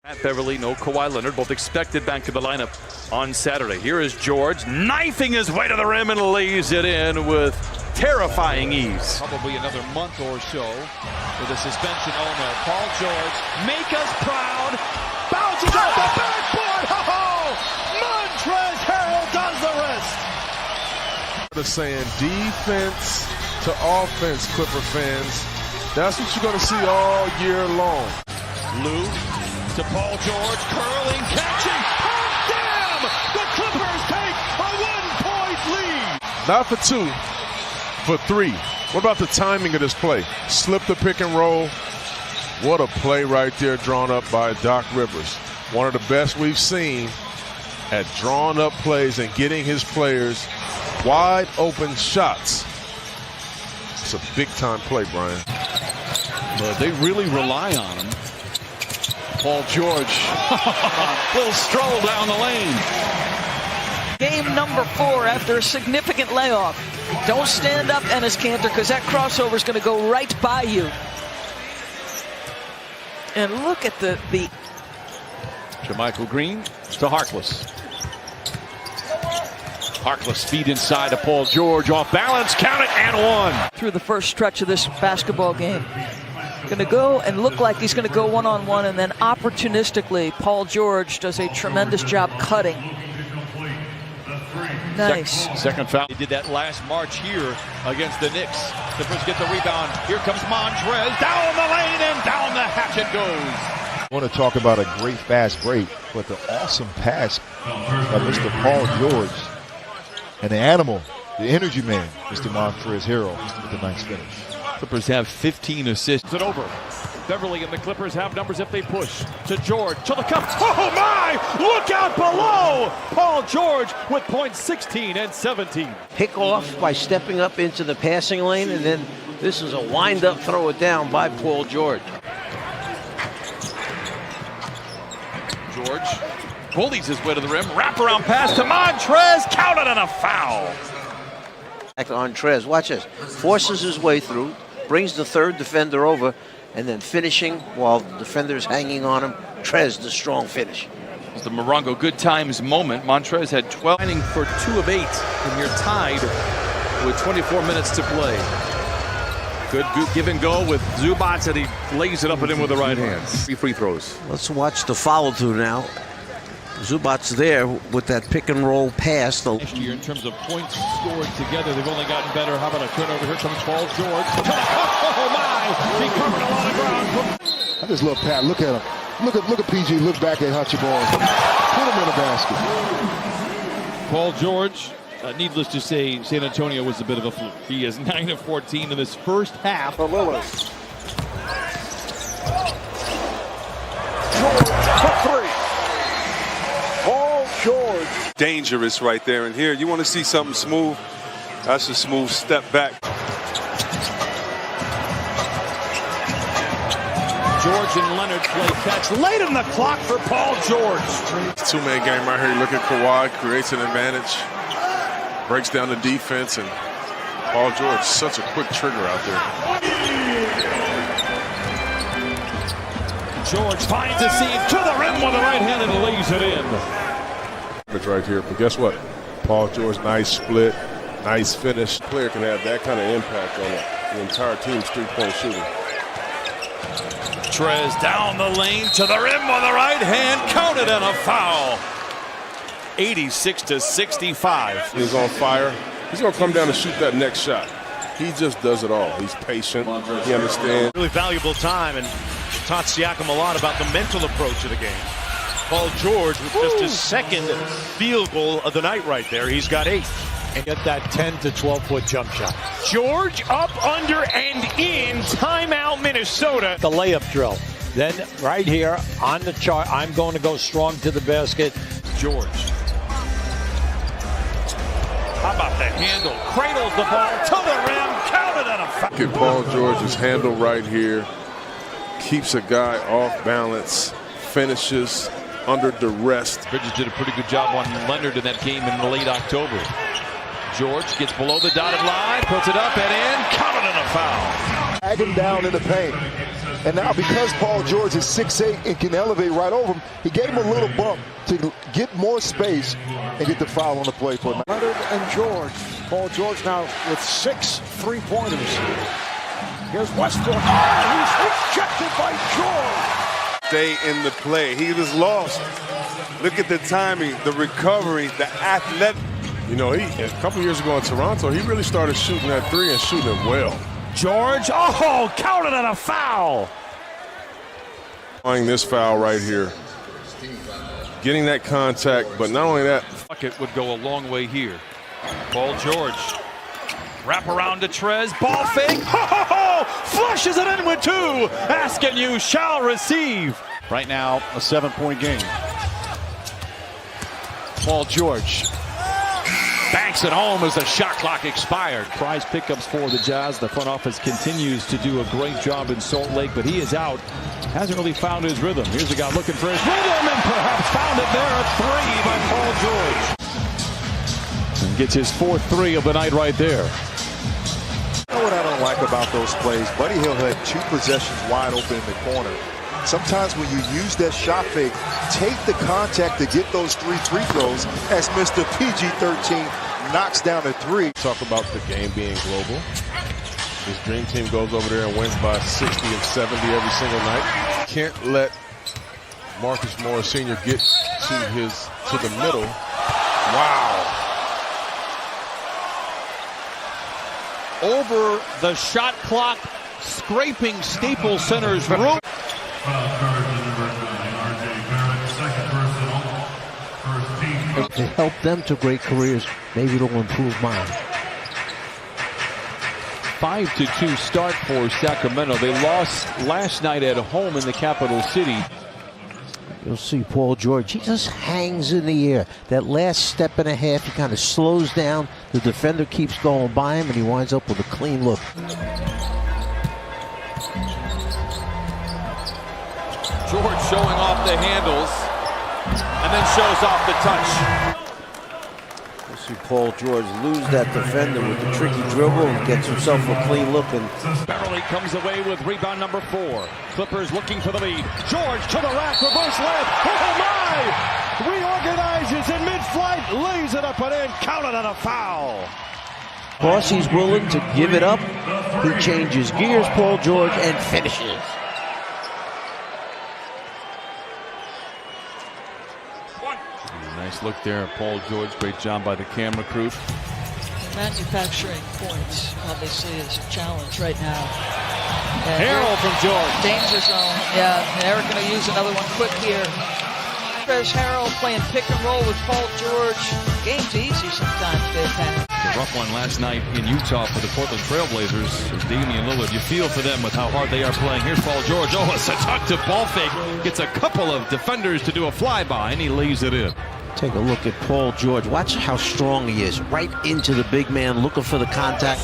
At Beverly, no Kawhi Leonard, both expected back to the lineup on Saturday. Here is George, knifing his way to the rim and lays it in with terrifying ease. Probably another month or so with a suspension. Oh no, Paul George, make us proud, bounces off the backboard. Oh, Montrezl Harrell does the rest. They're saying defense to offense, Clipper fans. That's what you're going to see all year long. Lou to Paul George, curling, catching. Oh, damn! The Clippers take a 1-point lead. Not for two, for three. What about the timing of this play? Slip the pick and roll. What a play right there drawn up by Doc Rivers. One of the best we've seen at drawing up plays and getting his players wide open shots. It's a big time play, Brian. But they really rely on him. Paul George, little stroll down the lane. Game number 4 after a significant layoff. Don't stand up, Enes Kanter, because that crossover is going to go right by you. And look at the JaMychal Green to Harkless. Harkless feet inside to Paul George, off balance, count it, and one. Through the first stretch of this basketball game. Going to go and look like he's going to go one-on-one, and then opportunistically, Paul George does a tremendous job cutting. Nice. Second foul. He did that last March here against the Knicks. Clippers get the rebound. Here comes Montrezl. Down the lane and down the hatch it goes. I want to talk about a great fast break, but the awesome pass by Mr. Paul George and the animal, the energy man, Mr. Montrezl Harrell with a nice finish. Clippers have 15 assists. It over. Beverly and the Clippers have numbers if they push. To George, to the cup. Oh my! Look out below! Paul George with points 16 and 17. Pick off by stepping up into the passing lane, and then this is a wind-up throw it down by Paul George. George bullies his way to the rim. Wraparound pass to Montrezl. Counted and a foul. On Trez, watch this. Forces his way through, brings the third defender over, and then finishing while the defender's hanging on him. Trez, the strong finish. It's the Morongo good times moment. Montrezl had 12 for 2 of 8, and you're tied with 24 minutes to play. Good give and go with Zubac, and he lays it up and in with the right hand. 3 free throws. Let's watch the follow through now. Zubac's there with that pick and roll pass. Last year, in terms of points scored together, they've only gotten better. How about a turnover? Here comes Paul George. Oh my! He covered a lot of ground. I just love Pat. Look at him. Look at PG. Look back at Hutchinson. Put him in the basket. Paul George, needless to say, San Antonio was a bit of a fluke. He is 9 of 14 in this first half. For Lillard. George for 3. Paul George. Dangerous right there. And here, you want to see something smooth? That's a smooth step back. George and Leonard play catch late in the clock for Paul George. Two-man game right here. Look at Kawhi, creates an advantage, breaks down the defense, and Paul George, such a quick trigger out there. George finds a seam to the rim with the right hand and lays it in. It's right here, but guess what? Paul George, nice split, nice finish. Player can have that kind of impact on the entire team's three-point shooting. Trez down the lane to the rim with the right hand, counted and a foul. 86-65. He's on fire. He's going to come down and shoot that next shot. He just does it all. He's patient. He understands. Really valuable time, and taught Siakam a lot about the mental approach of the game. Paul George with just his second field goal of the night right there. He's got 8. And get that 10 to 12-foot jump shot. George up, under, and in. Timeout, Minnesota. The layup drill. Then right here on the chart, I'm going to go strong to the basket. George. How about the handle? Cradles the ball to the rim, counted and a foul. Look at Paul George's handle right here. Keeps a guy off balance, finishes under duress. Bridges did a pretty good job on Leonard in that game in late October. George gets below the dotted line, puts it up and in, counted and a foul. Tag him down in the paint. And now because Paul George is 6'8" and can elevate right over him, he gave him a little bump to get more space and get the foul on the play for Leonard and George. Paul George now with 6 3-pointers. Here's Westbrook. He's rejected by George. Stay in the play. He was lost. Look at the timing, the recovery, the athletic. You know, a couple years ago in Toronto, he really started shooting that three and shooting it well. George, counted on a foul. This foul right here. Getting that contact, but not only that. Bucket would go a long way here. Paul George. Wrap around to Trez. Ball fake. Flushes it in with 2. Ask and you shall receive. Right now, a 7-point game. Paul George Banks it home as the shot clock expired. Prize pickups for the Jazz. The front office continues to do a great job in Salt Lake, but he is out. Hasn't really found his rhythm. Here's a guy looking for his rhythm and perhaps found it there. A 3 by Paul George. And gets his 4th 3 of the night right there. You know what I don't like about those plays? Buddy Hield had 2 possessions wide open in the corner. Sometimes when you use that shot fake, take the contact to get those 3 free throws as Mr. PG-13 knocks down a 3. Talk about the game being global. This dream team goes over there and wins by 60 and 70 every single night. Can't let Marcus Morris Sr. get to the middle. Wow. Over the shot clock, scraping Staples Center's roof. If it helped them to great careers, maybe it'll improve mine. 5-2 start for Sacramento. They lost last night at home in the capital city. You'll see Paul George, he just hangs in the air. That last step and a half, he kind of slows down. The defender keeps going by him, and he winds up with a clean look. George showing off the handles and then shows off the touch. You'll see Paul George lose that defender with the tricky dribble and gets himself a clean look. And Beverly comes away with rebound number 4. Clippers looking for the lead. George to the rack, reverse layup. Oh my! Reorganizes in mid-flight, lays it up and in, counted on a foul. of course, he's willing to give it up. He changes gears, Paul George, and finishes. Nice look there, Paul George. Great job by the camera crew. Manufacturing points obviously is a challenge right now. And Harrell from George. Danger zone. Yeah, and they're going to use another one quick here. There's Harrell playing pick and roll with Paul George. Game's easy sometimes, Dave Pat. The rough one last night in Utah for the Portland Trailblazers. Damian Lillard, you feel for them with how hard they are playing. Here's Paul George. Oh, a seductive ball fake. Gets a couple of defenders to do a flyby, and he lays it in. Take a look at Paul George. Watch how strong he is. Right into the big man, looking for the contact.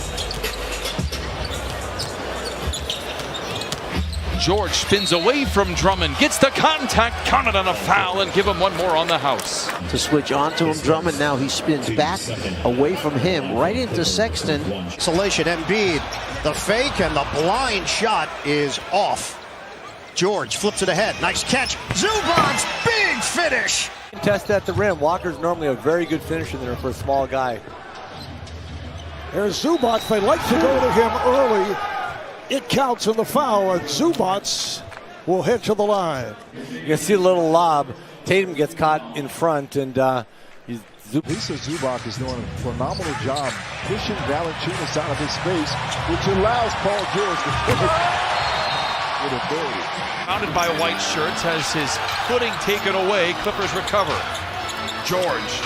George spins away from Drummond, gets the contact, counted on a foul, and give him one more on the house. To switch onto him, Drummond, now he spins back away from him, right into Sexton. Isolation, Embiid. The fake and the blind shot is off. George flips it ahead. Nice catch. Zubac's big finish. Test at the rim. Walker's normally a very good finisher there for a small guy. There's Zubac. They like to go to him early. It counts in the foul, and Zubac will head to the line. You can see a little lob. Tatum gets caught in front, and Lisa Zubac is doing a phenomenal job pushing Valanciunas out of his space, which allows Paul George to finish with authority. Surrounded by white shirts, has his footing taken away. Clippers recover. George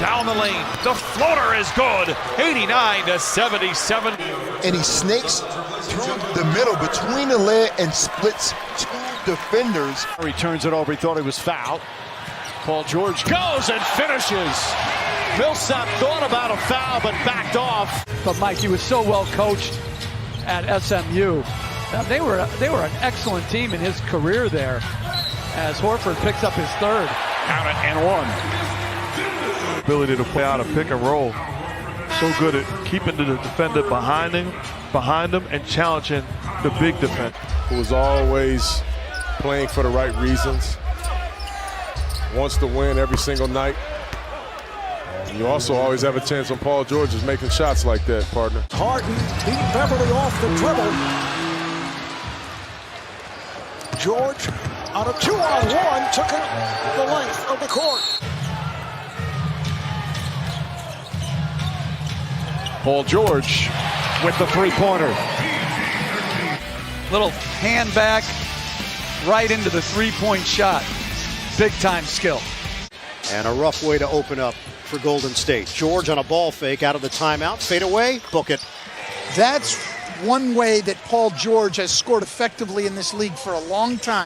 down the lane. The floater is good. 89-77. And he snakes through the middle between the leg and splits 2 defenders. He turns it over. He thought he was fouled. Paul George goes and finishes. Millsap thought about a foul, but backed off. But Mike, he was so well coached at SMU. They were an excellent team in his career there, as Horford picks up his 3rd. Count it and 1. Ability to play out a pick and roll. So good at keeping the defender behind him and challenging the big defender. who is always playing for the right reasons, wants to win every single night. And you also always have a chance when Paul George is making shots like that, partner. Harden beat Beverly off the dribble. George on a 2-on-1 took it the length of the court. Paul George with the three-pointer. Little hand back right into the three-point shot. Big time skill. And a rough way to open up for Golden State. George on a ball fake out of the timeout. Fade away, book it. That's one way that Paul George has scored effectively in this league for a long time.